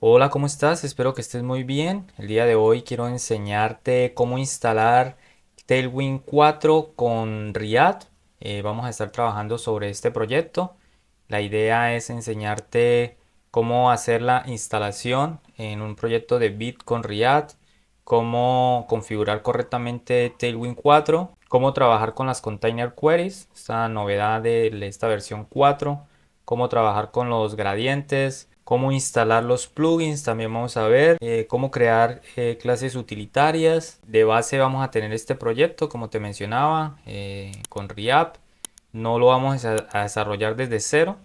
Hola, ¿cómo estás? Espero que estés muy bien. El día de hoy quiero enseñarte cómo instalar Tailwind 4 con React. Vamos a estar trabajando sobre este proyecto. La idea es enseñarte cómo hacer la instalación en un proyecto de Bit con React, cómo configurar correctamente Tailwind 4, cómo trabajar con las container queries, esta novedad de esta versión 4, cómo trabajar con los gradientes, cómo instalar los plugins, también vamos a ver cómo crear clases utilitarias. De base vamos a tener este proyecto, como te mencionaba, con React. No lo vamos a desarrollar desde cero.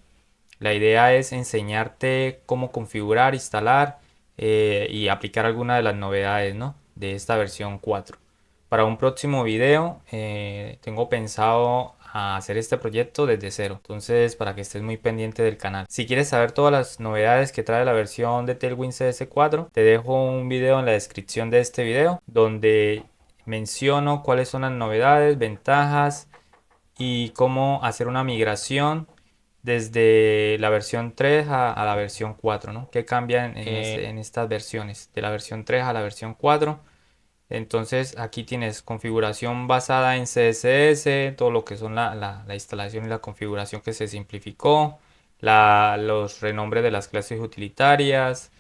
La idea es enseñarte cómo configurar, instalar y aplicar algunas de las novedades, ¿no?, de esta versión 4. Para un próximo video tengo pensado hacer este proyecto desde cero, entonces para que estés muy pendiente del canal. Si quieres saber todas las novedades que trae la versión de Tailwind CS4, te dejo un video en la descripción de este video donde menciono cuáles son las novedades, ventajas y cómo hacer una migración desde la versión 3 a la versión 4, ¿no? ¿Qué cambian en estas versiones? De la versión 3 a la versión 4. Entonces aquí tienes configuración basada en CSS, todo lo que son la instalación y la configuración que se simplificó, los renombres de las clases utilitarias,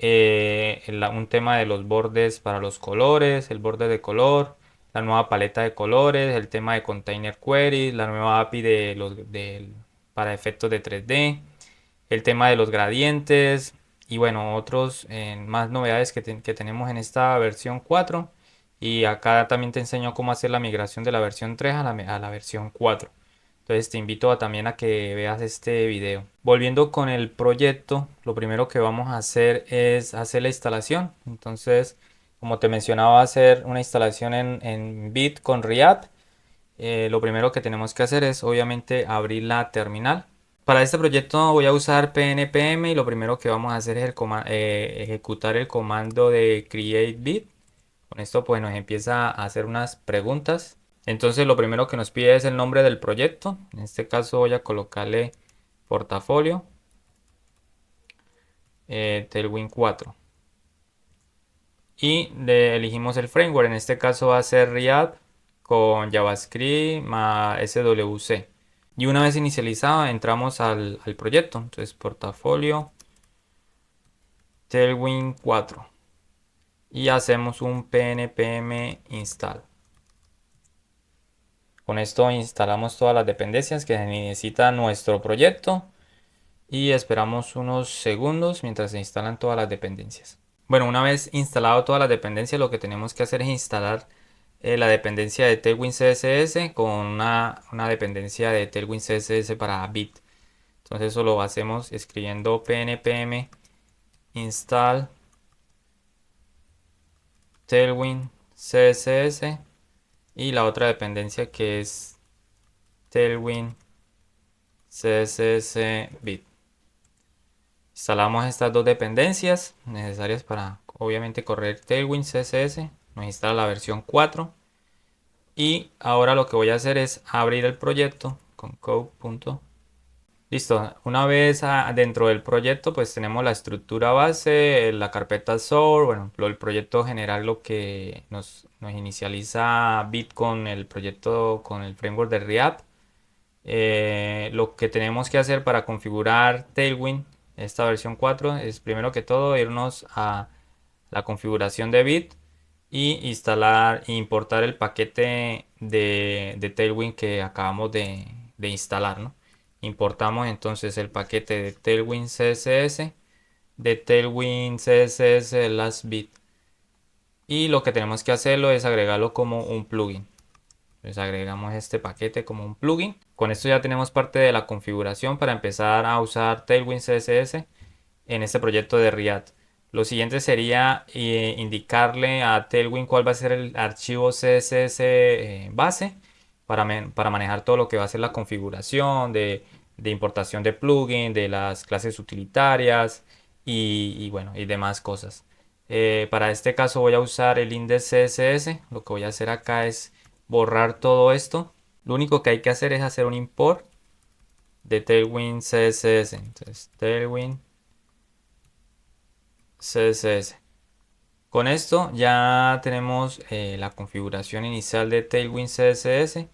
un tema de los bordes para los colores, el borde de color, la nueva paleta de colores, el tema de container queries, la nueva API para efectos de 3D, el tema de los gradientes y bueno, otros más novedades que tenemos en esta versión 4. Y acá también te enseño cómo hacer la migración de la versión 3 a la versión 4. Entonces te invito también a que veas este video. Volviendo con el proyecto, lo primero que vamos a hacer es hacer la instalación. Entonces, como te mencionaba, hacer una instalación en Bit con React. Lo primero que tenemos que hacer es obviamente abrir la terminal. Para este proyecto voy a usar PNPM y lo primero que vamos a hacer es ejecutar el comando de create bit. Con esto pues nos empieza a hacer unas preguntas. Entonces lo primero que nos pide es el nombre del proyecto. En este caso voy a colocarle portafolio Tailwind 4. Y elegimos el framework. En este caso va a ser React con JavaScript más SWC. Y una vez inicializado entramos al proyecto. Entonces portafolio Tailwind 4. Y hacemos un pnpm install. Con esto instalamos todas las dependencias que necesita nuestro proyecto y esperamos unos segundos mientras se instalan todas las dependencias. Bueno, una vez instalado todas las dependencias, lo que tenemos que hacer es instalar la dependencia de Tailwind CSS con una dependencia de Tailwind CSS para Bit. Entonces eso lo hacemos escribiendo pnpm install Tailwind CSS y la otra dependencia que es Tailwind CSS Bit. Instalamos estas dos dependencias necesarias para obviamente correr Tailwind CSS. Nos instala la versión 4. Y ahora lo que voy a hacer es abrir el proyecto con code. Listo, una vez dentro del proyecto pues tenemos la estructura base, la carpeta source, bueno, el proyecto general, lo que nos inicializa Bit con el proyecto, con el framework de React. Lo que tenemos que hacer para configurar Tailwind, esta versión 4, es primero que todo irnos a la configuración de Bit y instalar e importar el paquete de Tailwind que acabamos de instalar, ¿no? Importamos entonces el paquete de Tailwind CSS, de Tailwind CSS Last Bit, y lo que tenemos que hacerlo es agregarlo como un plugin. Entonces agregamos este paquete como un plugin. Con esto ya tenemos parte de la configuración para empezar a usar Tailwind CSS en este proyecto de React. Lo siguiente sería indicarle a Tailwind cuál va a ser el archivo CSS base para manejar todo lo que va a ser la configuración de importación de plugin, de las clases utilitarias y bueno, y demás cosas. Para este caso voy a usar el index CSS. Lo que voy a hacer acá es borrar todo esto. Lo único que hay que hacer es hacer un import de Tailwind CSS. Entonces, Tailwind CSS. Con esto ya tenemos la configuración inicial de Tailwind CSS.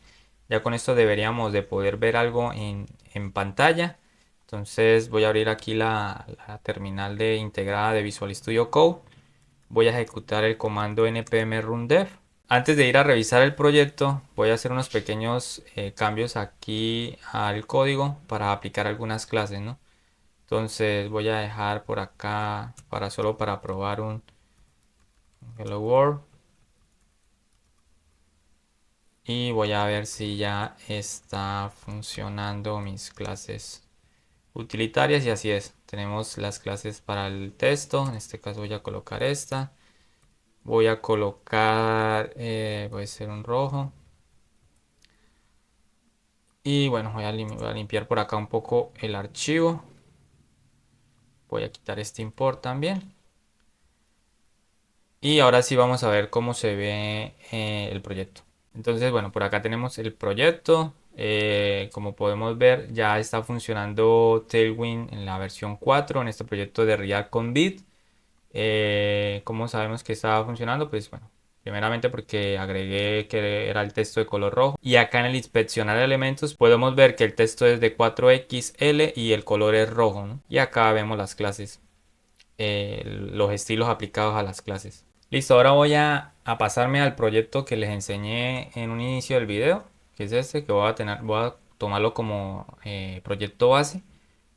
Ya con esto deberíamos de poder ver algo en pantalla. Entonces voy a abrir aquí la terminal de integrada de Visual Studio Code. Voy a ejecutar el comando npm run dev. Antes de ir a revisar el proyecto, voy a hacer unos pequeños cambios aquí al código para aplicar algunas clases, ¿no? Entonces voy a dejar por acá solo para probar un Hello World. Y voy a ver si ya está funcionando mis clases utilitarias. Y así es. Tenemos las clases para el texto. En este caso voy a colocar esta. Voy a colocar, puede ser un rojo. Y bueno, voy a limpiar por acá un poco el archivo. Voy a quitar este import también. Y ahora sí vamos a ver cómo se ve el proyecto. Entonces, bueno, por acá tenemos el proyecto. Como podemos ver, ya está funcionando Tailwind en la versión 4 en este proyecto de React con Vite. ¿Cómo sabemos que estaba funcionando? Pues bueno, primeramente porque agregué que era el texto de color rojo. Y acá en el inspeccionar elementos podemos ver que el texto es de 4XL y el color es rojo, ¿no? Y acá vemos las clases, los estilos aplicados a las clases. Listo, ahora voy a pasarme al proyecto que les enseñé en un inicio del video, que es este, que voy a tomarlo como proyecto base.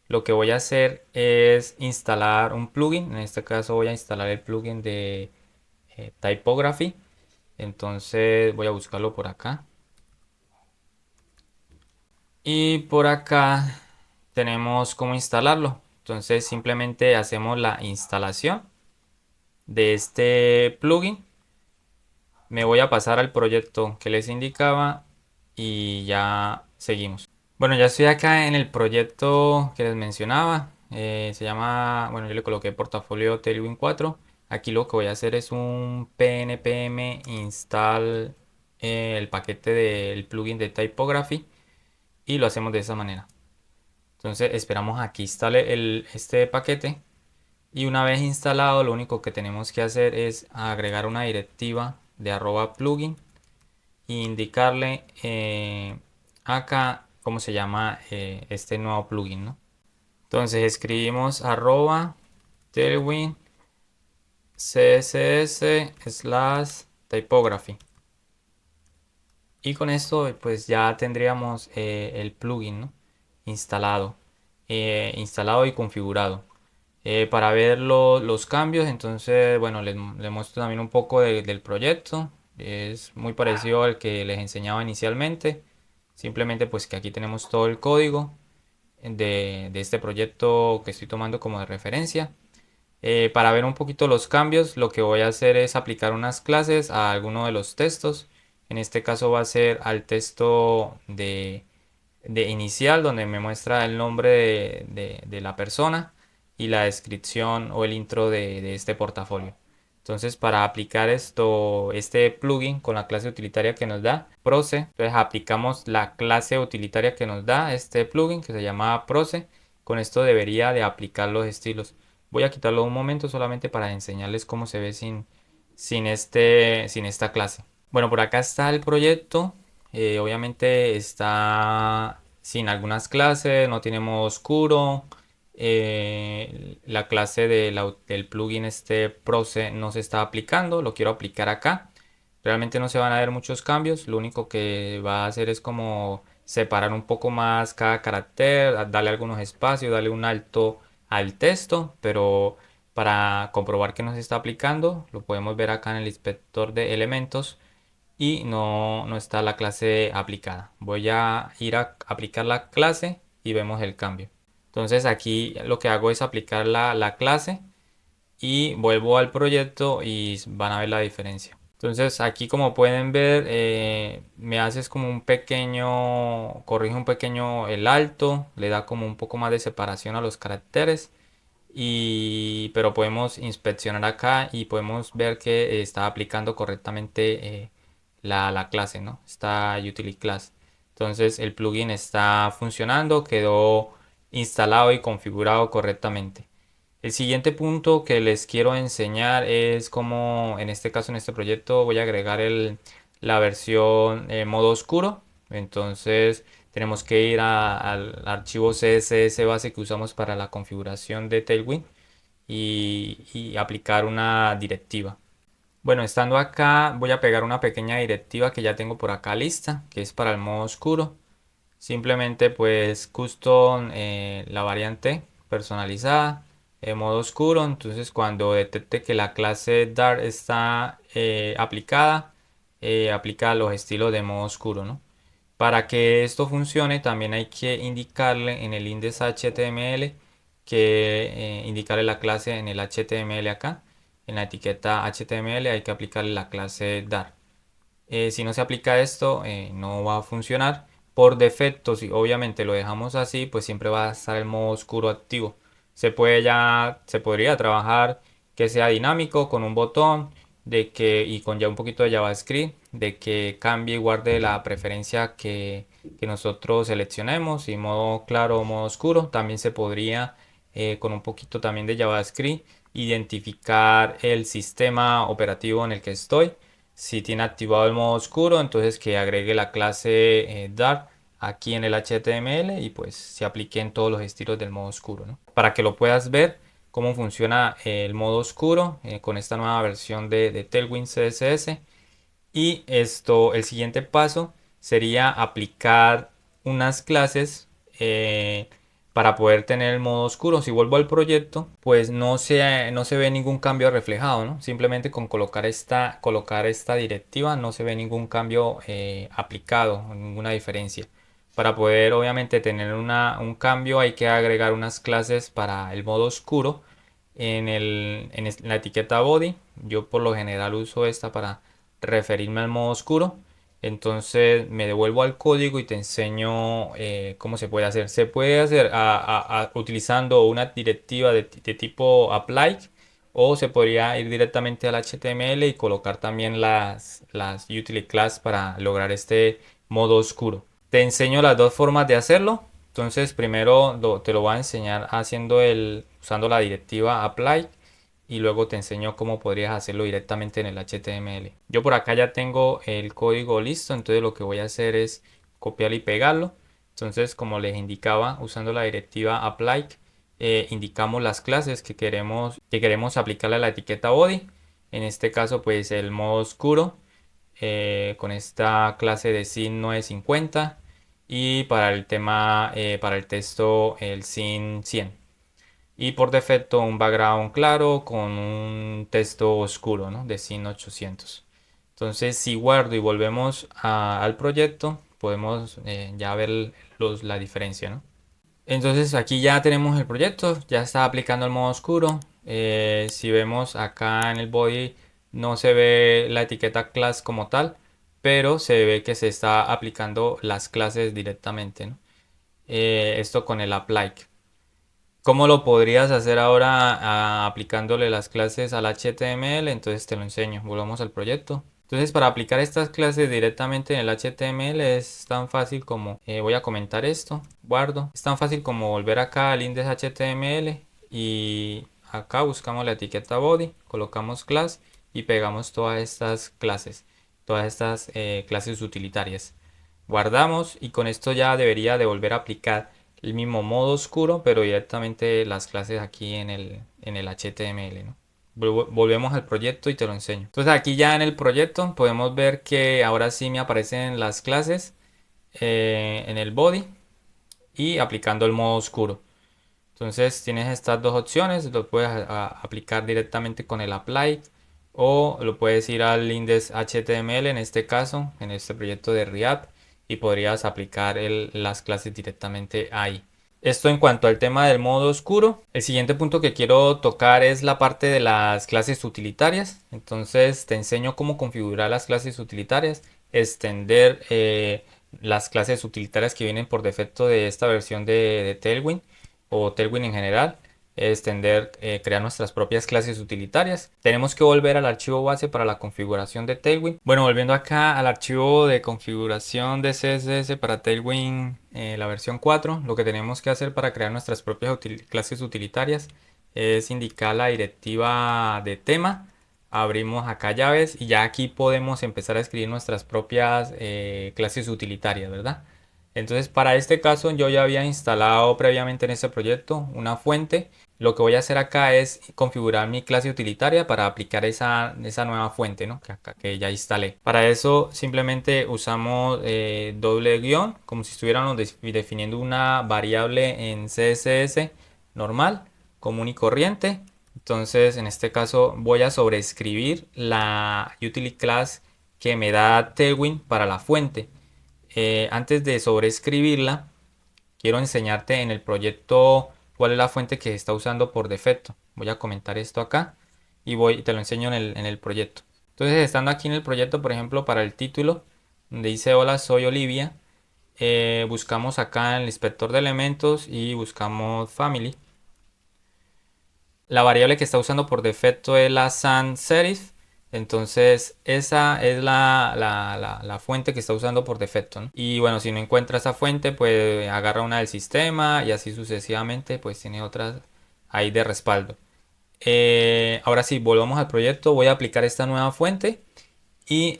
Lo que voy a hacer es instalar un plugin, en este caso voy a instalar el plugin de Typography. Entonces voy a buscarlo por acá. Y por acá tenemos cómo instalarlo. Entonces simplemente hacemos la instalación de este plugin. Me voy a pasar al proyecto que les indicaba y ya seguimos. Bueno, ya estoy acá en el proyecto que les mencionaba. Se llama, bueno, yo le coloqué portafolio Tailwind 4. Aquí lo que voy a hacer es un pnpm install el paquete del plugin de Typography y lo hacemos de esa manera. Entonces esperamos a que instale este paquete y una vez instalado lo único que tenemos que hacer es agregar una directiva de @plugin e indicarle acá cómo se llama este nuevo plugin, ¿no? Entonces escribimos @tailwind css/typography y con esto pues ya tendríamos el plugin, ¿no? instalado instalado y configurado. Para ver los cambios, entonces bueno, les muestro también un poco del proyecto. Es muy parecido al que les enseñaba inicialmente, simplemente pues que aquí tenemos todo el código de este proyecto que estoy tomando como de referencia. Para ver un poquito los cambios, lo que voy a hacer es aplicar unas clases a alguno de los textos. En este caso va a ser al texto de inicial, donde me muestra el nombre de la persona y la descripción o el intro de este portafolio. Entonces, para aplicar este plugin con la clase utilitaria que nos da Proce, entonces aplicamos la clase utilitaria que nos da este plugin que se llama Proce. Con esto debería de aplicar los estilos. Voy a quitarlo un momento solamente para enseñarles cómo se ve sin esta clase. Bueno, por acá está el proyecto. Obviamente está sin algunas clases, no tenemos oscuro. La clase del plugin este Proce no se está aplicando, lo quiero aplicar acá. Realmente no se van a ver muchos cambios, lo único que va a hacer es como separar un poco más cada carácter, darle algunos espacios, darle un alto al texto, pero para comprobar que no se está aplicando, lo podemos ver acá en el inspector de elementos y no está la clase aplicada. Voy a ir a aplicar la clase y vemos el cambio. Entonces aquí lo que hago es aplicar la clase y vuelvo al proyecto y van a ver la diferencia. Entonces aquí como pueden ver me haces como un pequeño, corrige un pequeño el alto, le da como un poco más de separación a los caracteres pero podemos inspeccionar acá y podemos ver que está aplicando correctamente la clase, ¿no? Está utility class. Entonces el plugin está funcionando, quedó instalado y configurado correctamente. El siguiente punto que les quiero enseñar es cómo, en este caso, en este proyecto, voy a agregar la versión modo oscuro. Entonces tenemos que ir al archivo CSS base que usamos para la configuración de Tailwind y aplicar una directiva. Bueno, estando acá voy a pegar una pequeña directiva que ya tengo por acá lista, que es para el modo oscuro. Simplemente pues custom la variante personalizada en modo oscuro. Entonces cuando detecte que la clase Dark está aplicada, aplica los estilos de modo oscuro, ¿no? Para que esto funcione también hay que indicarle en el index HTML que indicarle la clase en el HTML acá. En la etiqueta HTML hay que aplicarle la clase Dark. Si no se aplica esto, no va a funcionar. Por defecto, si obviamente lo dejamos así, pues siempre va a estar el modo oscuro activo. Se podría trabajar que sea dinámico con un botón y con ya un poquito de JavaScript, de que cambie y guarde la preferencia que nosotros seleccionemos, y modo claro o modo oscuro. También se podría, con un poquito también de JavaScript, identificar el sistema operativo en el que estoy. Si tiene activado el modo oscuro, entonces que agregue la clase Dark aquí en el HTML y pues se aplique en todos los estilos del modo oscuro, ¿no? Para que lo puedas ver cómo funciona el modo oscuro con esta nueva versión de Tailwind CSS. Y esto, el siguiente paso sería aplicar unas clases para poder tener el modo oscuro. Si vuelvo al proyecto, pues no se ve ningún cambio reflejado, ¿no? Simplemente con colocar esta directiva no se ve ningún cambio aplicado, ninguna diferencia. Para poder obviamente tener un cambio hay que agregar unas clases para el modo oscuro en la etiqueta body. Yo por lo general uso esta para referirme al modo oscuro. Entonces me devuelvo al código y te enseño cómo se puede hacer. Se puede hacer utilizando una directiva de tipo apply, o se podría ir directamente al HTML y colocar también las utility class para lograr este modo oscuro. Te enseño las dos formas de hacerlo. Entonces primero te lo voy a enseñar usando la directiva apply, y luego te enseño cómo podrías hacerlo directamente en el HTML. Yo por acá ya tengo el código listo, entonces lo que voy a hacer es copiarlo y pegarlo. Entonces, como les indicaba, usando la directiva apply, indicamos las clases que queremos aplicarle a la etiqueta body. En este caso, pues el modo oscuro con esta clase de sin 950, y para el tema, para el texto, el sin 100. Y por defecto un background claro con un texto oscuro, ¿no? De sin 800. Entonces si guardo y volvemos al proyecto, podemos ya ver la diferencia, ¿no? Entonces aquí ya tenemos el proyecto, ya está aplicando el modo oscuro. Si vemos acá en el body no se ve la etiqueta class como tal, pero se ve que se está aplicando las clases directamente, ¿no? Esto con el apply. ¿Cómo lo podrías hacer ahora aplicándole las clases al HTML? Entonces te lo enseño. Volvamos al proyecto. Entonces, para aplicar estas clases directamente en el HTML es tan fácil como, voy a comentar esto, guardo. Es tan fácil como volver acá al index HTML y acá buscamos la etiqueta body, colocamos class y pegamos todas estas clases utilitarias. Guardamos y con esto ya debería de volver a aplicar el mismo modo oscuro, pero directamente las clases aquí en el HTML, ¿no? Volvemos al proyecto y te lo enseño. Entonces aquí ya en el proyecto podemos ver que ahora sí me aparecen las clases en el body y aplicando el modo oscuro. Entonces tienes estas dos opciones, lo puedes aplicar directamente con el apply, o lo puedes ir al index HTML en este caso, en este proyecto de React, y podrías aplicar las clases directamente ahí. Esto en cuanto al tema del modo oscuro. El siguiente punto que quiero tocar es la parte de las clases utilitarias. Entonces te enseño cómo configurar las clases utilitarias, extender las clases utilitarias que vienen por defecto de esta versión de Tailwind o Tailwind en general, extender, crear nuestras propias clases utilitarias. Tenemos que volver al archivo base para la configuración de Tailwind. Bueno, volviendo acá al archivo de configuración de CSS para Tailwind, la versión 4, lo que tenemos que hacer para crear nuestras propias clases utilitarias es indicar la directiva de tema. Abrimos acá llaves y ya aquí podemos empezar a escribir nuestras propias clases utilitarias, ¿verdad? Entonces para este caso yo ya había instalado previamente en este proyecto una fuente. Lo que voy a hacer acá es configurar mi clase utilitaria para aplicar esa nueva fuente, ¿no? que ya instalé. Para eso simplemente usamos doble guión, como si estuviéramos definiendo una variable en CSS normal, común y corriente. Entonces en este caso voy a sobreescribir la utility class que me da Tailwind para la fuente. Antes de sobreescribirla, quiero enseñarte en el proyecto cuál es la fuente que está usando por defecto. Voy a comentar esto acá y te lo enseño en el proyecto. Entonces, estando aquí en el proyecto, por ejemplo, para el título, donde dice hola, soy Olivia, buscamos acá en el inspector de elementos y buscamos family. La variable que está usando por defecto es la sans serif. Entonces esa es la fuente que está usando por defecto, ¿no? Y bueno, si no encuentra esa fuente, pues agarra una del sistema y así sucesivamente, pues tiene otras ahí de respaldo. Ahora sí, volvamos al proyecto. Voy a aplicar esta nueva fuente y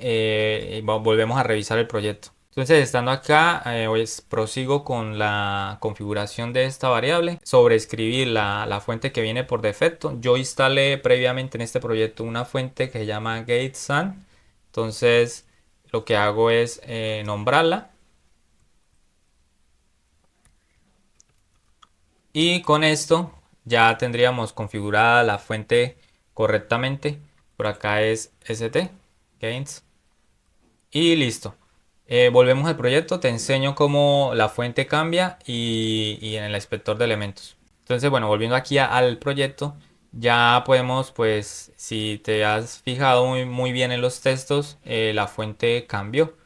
volvemos a revisar el proyecto. Entonces, estando acá, prosigo con la configuración de esta variable, sobreescribir la fuente que viene por defecto. Yo instalé previamente en este proyecto una fuente que se llama GateSun. Entonces, lo que hago es nombrarla. Y con esto ya tendríamos configurada la fuente correctamente. Por acá es st, gains. Y listo. Volvemos al proyecto, te enseño cómo la fuente cambia y en el inspector de elementos. Entonces, bueno, volviendo aquí al proyecto, ya podemos, pues, si te has fijado muy bien en los textos, la fuente cambió.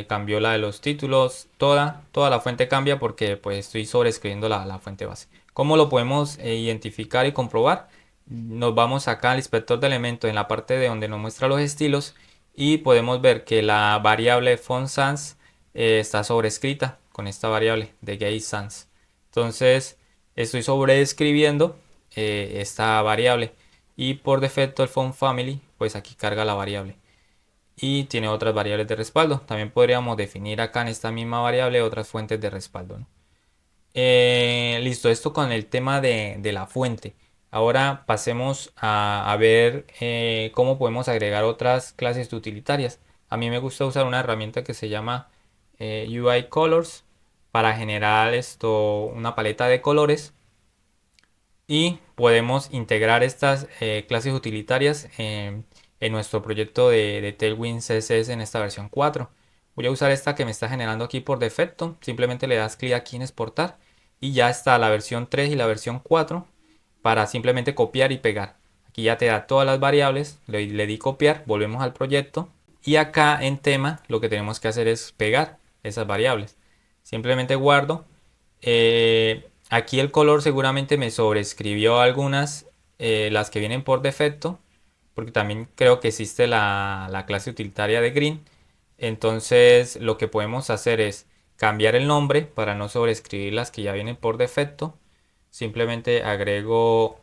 Cambió la de los títulos, toda la fuente cambia porque pues estoy sobreescribiendo la fuente base. ¿Cómo lo podemos identificar y comprobar? Nos vamos acá al inspector de elementos en la parte de donde nos muestra los estilos y podemos ver que la variable font sans está sobrescrita con esta variable de gate sans. Entonces estoy sobreescribiendo esta variable y por defecto el font family pues aquí carga la variable y tiene otras variables de respaldo. También podríamos definir acá en esta misma variable otras fuentes de respaldo, ¿no? Listo, esto con el tema de la fuente. Ahora pasemos a ver cómo podemos agregar otras clases utilitarias. A mí me gusta usar una herramienta que se llama UI Colors para generar una paleta de colores y podemos integrar estas clases utilitarias en nuestro proyecto de Tailwind CSS en esta versión 4. Voy a usar esta que me está generando aquí por defecto. Simplemente le das clic aquí en exportar y ya está la versión 3 y la versión 4 para simplemente copiar y pegar. Aquí ya te da todas las variables, le di copiar, volvemos al proyecto y acá en tema lo que tenemos que hacer es pegar esas variables. Simplemente guardo. Aquí el color seguramente me sobreescribió algunas, las que vienen por defecto, porque también creo que existe la clase utilitaria de green. Entonces lo que podemos hacer es cambiar el nombre para no sobreescribir las que ya vienen por defecto. Simplemente agrego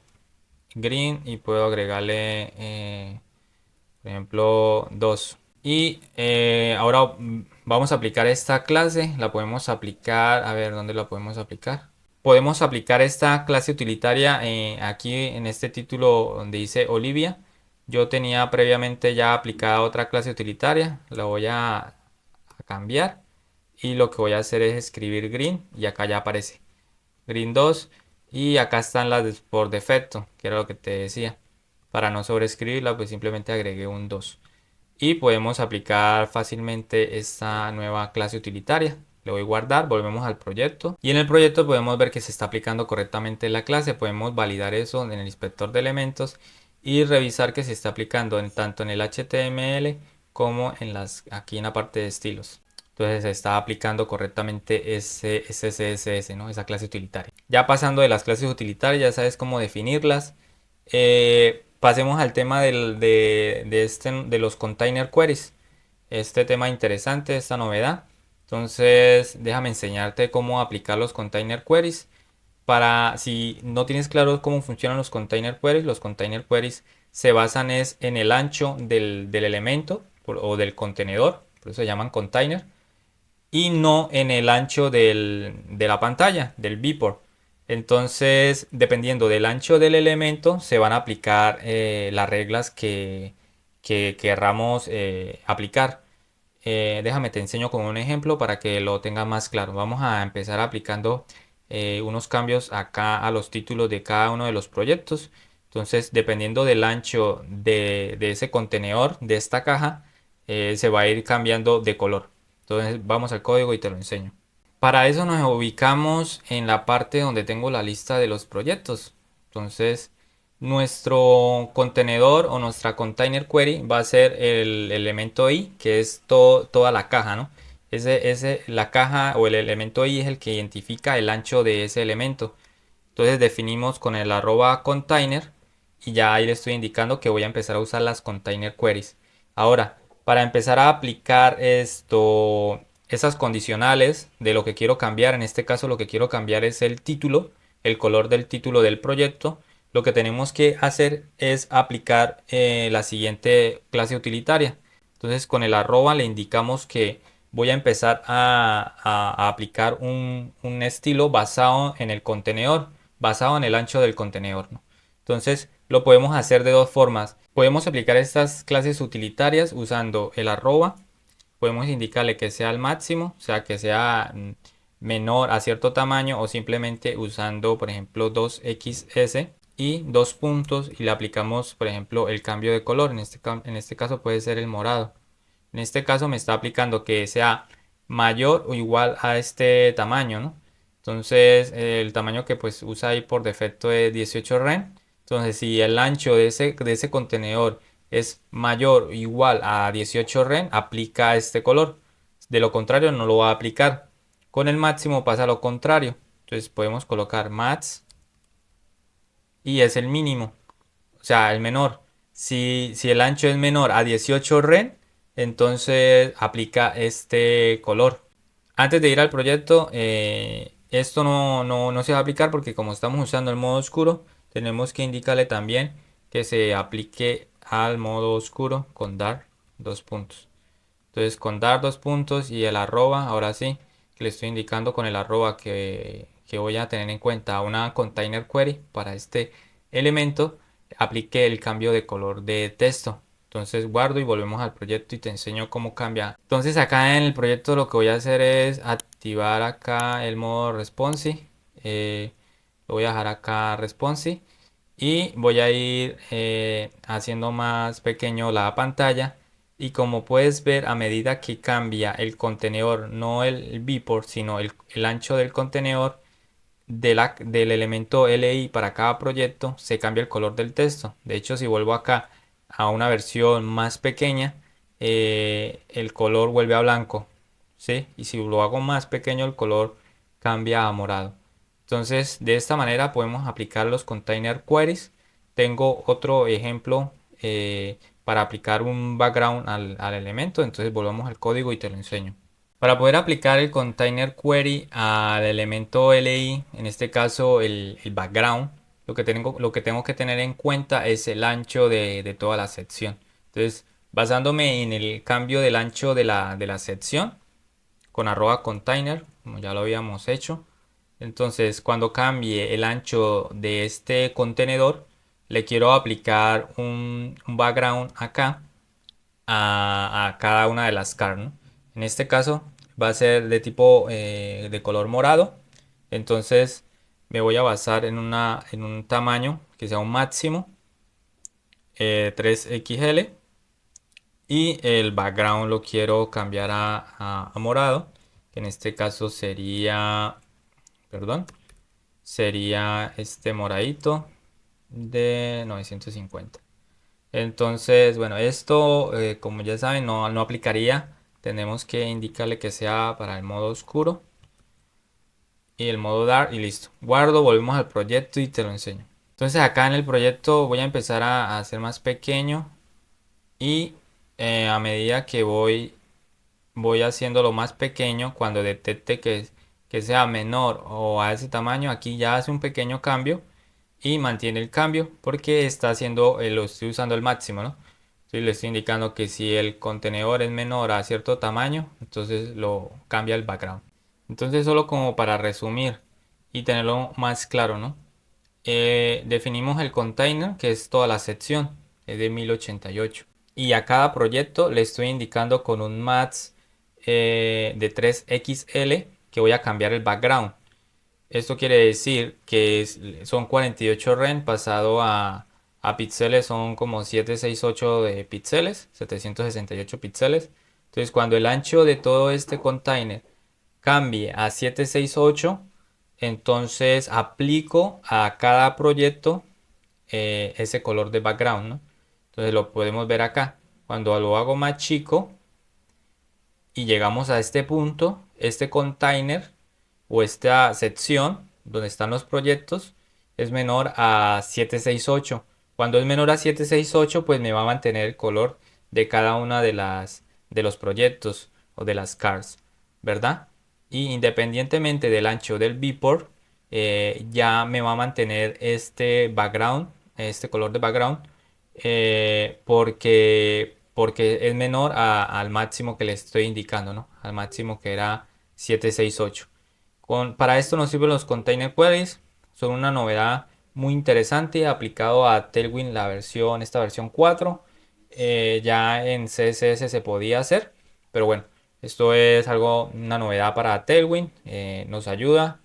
green y puedo agregarle, por ejemplo, 2. Y ahora vamos a aplicar esta clase. La podemos aplicar, a ver, ¿dónde la podemos aplicar? Podemos aplicar esta clase utilitaria aquí en este título donde dice Olivia. Yo tenía previamente ya aplicada otra clase utilitaria. La voy a cambiar. Y lo que voy a hacer es escribir green. Y acá ya aparece green 2. Y acá están las por defecto, que era lo que te decía. Para no sobreescribirla, pues simplemente agregué un 2 y podemos aplicar fácilmente esta nueva clase utilitaria. Le voy a guardar, volvemos al proyecto y en el proyecto podemos ver que se está aplicando correctamente la clase. Podemos validar eso en el inspector de elementos y revisar que se está aplicando tanto en el HTML como aquí en la parte de estilos. Entonces se está aplicando correctamente ese CSS, ¿no? Esa clase utilitaria. Ya pasando de las clases utilitarias, ya sabes cómo definirlas. Pasemos al tema de los container queries. Este tema interesante, esta novedad. Entonces, déjame enseñarte cómo aplicar los container queries. Para si no tienes claro cómo funcionan los container queries se basan es en el ancho del elemento o del contenedor, por eso se llaman container, y no en el ancho de la pantalla, del viewport. Entonces, dependiendo del ancho del elemento, se van a aplicar las reglas que querramos aplicar. Déjame te enseño con un ejemplo para que lo tengas más claro. Vamos a empezar aplicando unos cambios acá a los títulos de cada uno de los proyectos. Entonces, dependiendo del ancho de ese contenedor, de esta caja, se va a ir cambiando de color. Entonces, vamos al código y te lo enseño. Para eso nos ubicamos en la parte donde tengo la lista de los proyectos. Entonces, nuestro contenedor o nuestra container query va a ser el elemento i, que es toda la caja, ¿no? La caja o el elemento i es el que identifica el ancho de ese elemento. Entonces definimos con el arroba container y ya ahí le estoy indicando que voy a empezar a usar las container queries. Ahora, para empezar a aplicar esas condicionales de lo que quiero cambiar, en este caso lo que quiero cambiar es el título, el color del título del proyecto. Lo que tenemos que hacer es aplicar la siguiente clase utilitaria. Entonces con el arroba le indicamos que voy a empezar a aplicar un estilo basado en el contenedor, basado en el ancho del contenedor, ¿no? Entonces lo podemos hacer de dos formas. Podemos aplicar estas clases utilitarias usando el arroba. Podemos indicarle que sea al máximo, o sea que sea menor a cierto tamaño, o simplemente usando por ejemplo 2xs y dos puntos y le aplicamos por ejemplo el cambio de color. En este caso puede ser el morado. En este caso me está aplicando que sea mayor o igual a este tamaño, ¿no? Entonces el tamaño que pues usa ahí por defecto es 18 rem. Entonces si el ancho de ese contenedor es mayor o igual a 18 rem, aplica este color. De lo contrario no lo va a aplicar. Con el máximo pasa lo contrario. Entonces podemos colocar max y es el mínimo, o sea, el menor. Si el ancho es menor a 18 ren, entonces aplica este color. Antes de ir al proyecto, esto no se va a aplicar porque como estamos usando el modo oscuro, tenemos que indicarle también que se aplique al modo oscuro con dar dos puntos. Entonces con dar dos puntos y el arroba, ahora sí, que le estoy indicando con el arroba que voy a tener en cuenta una container query para este elemento, aplique el cambio de color de texto. Entonces guardo y volvemos al proyecto y te enseño cómo cambia. Entonces acá en el proyecto lo que voy a hacer es activar acá el modo responsive. Lo voy a dejar acá responsive y voy a ir haciendo más pequeño la pantalla. Y como puedes ver, a medida que cambia el contenedor, no el viewport, sino el ancho del contenedor del elemento LI para cada proyecto, se cambia el color del texto. De hecho, si vuelvo acá a una versión más pequeña, el color vuelve a blanco, ¿sí? Y si lo hago más pequeño, el color cambia a morado. Entonces, de esta manera podemos aplicar los container queries. Tengo otro ejemplo para aplicar un background al elemento. Entonces, volvamos al código y te lo enseño. Para poder aplicar el container query al elemento LI, en este caso el background, lo que tengo que tener en cuenta es el ancho de toda la sección. Entonces, basándome en el cambio del ancho de la sección, con arroba container, como ya lo habíamos hecho. Entonces, cuando cambie el ancho de este contenedor, le quiero aplicar un background acá a cada una de las car, ¿no? En este caso va a ser de tipo de color morado. Entonces me voy a basar en un tamaño que sea un máximo 3XL y el background lo quiero cambiar a morado, que en este caso sería, perdón, sería este moradito de 950. Entonces, bueno, esto como ya saben no aplicaría. Tenemos que indicarle que sea para el modo oscuro y el modo dark y listo. Guardo, volvemos al proyecto y te lo enseño. Entonces acá en el proyecto voy a empezar a hacer más pequeño y a medida que voy haciéndolo más pequeño, cuando detecte que que sea menor o a ese tamaño, aquí ya hace un pequeño cambio y mantiene el cambio porque está haciendo, lo estoy usando al máximo, ¿no? Entonces le estoy indicando que si el contenedor es menor a cierto tamaño, entonces lo cambia el background. Entonces solo como para resumir y tenerlo más claro, ¿no? Definimos el container, que es toda la sección, es de 1088. Y a cada proyecto le estoy indicando con un max de 3XL que voy a cambiar el background. Esto quiere decir que son 48 ren pasado a píxeles, son como 768 de píxeles, 768 píxeles. Entonces cuando el ancho de todo este container cambie a 768, entonces aplico a cada proyecto ese color de background, ¿no? Entonces lo podemos ver acá. Cuando lo hago más chico y llegamos a este punto, este container o esta sección donde están los proyectos es menor a 768. Cuando es menor a 768, pues me va a mantener el color de cada una de los proyectos o de las cars, ¿verdad? Y independientemente del ancho del viewport, ya me va a mantener este background, este color de background, porque es menor al máximo que le estoy indicando, ¿no? Al máximo que era 768. Para esto nos sirven los container queries, son una novedad muy interesante aplicado a Tailwind esta versión 4. Ya en CSS se podía hacer, pero bueno, esto es una novedad para Tailwind, nos ayuda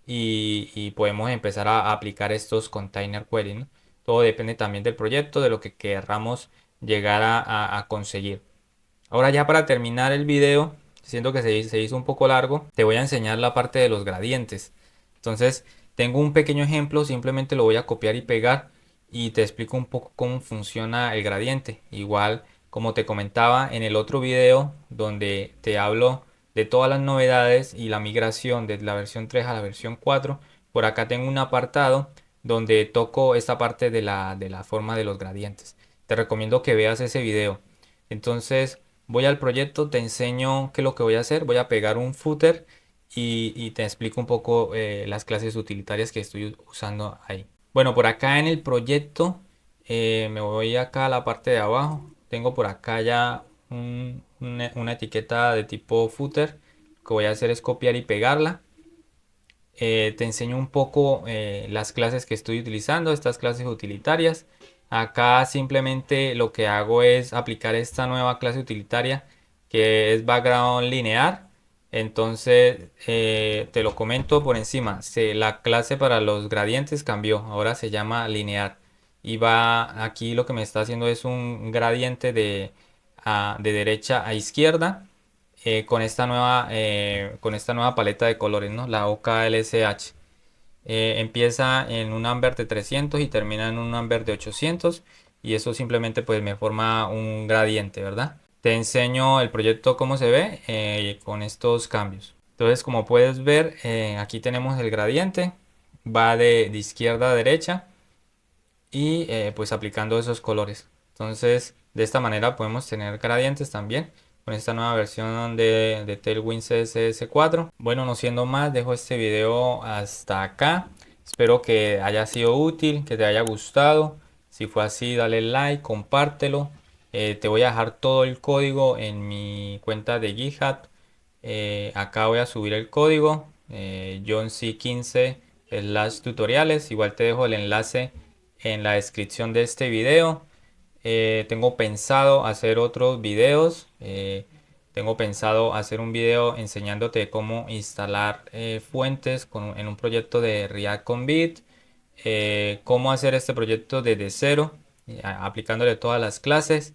y podemos empezar a aplicar estos container queries, ¿no? Todo depende también del proyecto, de lo que querramos llegar a conseguir. Ahora ya para terminar el video, siento que se hizo un poco largo, te voy a enseñar la parte de los gradientes. Entonces, tengo un pequeño ejemplo, simplemente lo voy a copiar y pegar y te explico un poco cómo funciona el gradiente. Igual, como te comentaba en el otro video donde te hablo de todas las novedades y la migración de la versión 3 a la versión 4, por acá tengo un apartado donde toco esta parte de la forma de los gradientes. Te recomiendo que veas ese video. Entonces, voy al proyecto, te enseño qué es lo que voy a hacer. Voy a pegar un footer y te explico un poco las clases utilitarias que estoy usando ahí. Bueno, por acá en el proyecto, me voy acá a la parte de abajo. Tengo por acá ya una etiqueta de tipo footer. Lo que voy a hacer es copiar y pegarla. Te enseño un poco las clases que estoy utilizando, estas clases utilitarias. Acá simplemente lo que hago es aplicar esta nueva clase utilitaria que es background linear. Entonces te lo comento por encima. La clase para los gradientes cambió, ahora se llama linear. Y va aquí lo que me está haciendo es un gradiente de derecha a izquierda con esta nueva paleta de colores, ¿no? La OKLSH. Empieza en un Amber de 300 y termina en un Amber de 800 y eso simplemente pues me forma un gradiente, ¿verdad? Te enseño el proyecto cómo se ve con estos cambios. Entonces, como puedes ver, aquí tenemos el gradiente, va de izquierda a derecha y pues aplicando esos colores. Entonces, de esta manera podemos tener gradientes también con esta nueva versión de Tailwind CSS 4. Bueno, no siendo más, dejo este video hasta acá. Espero que haya sido útil, que te haya gustado. Si fue así, dale like, compártelo. Te voy a dejar todo el código en mi cuenta de GitHub. Acá voy a subir el código johnc15/tutoriales. Igual te dejo el enlace en la descripción de este video. Tengo pensado hacer otros videos. Tengo pensado hacer un video enseñándote cómo instalar fuentes en un proyecto de React con Bit. Cómo hacer este proyecto desde cero, aplicándole todas las clases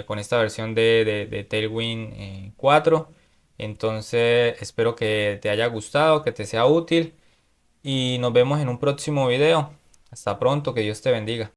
con esta versión de Tailwind 4. Entonces espero que te haya gustado, que te sea útil y nos vemos en un próximo video. Hasta pronto, que Dios te bendiga.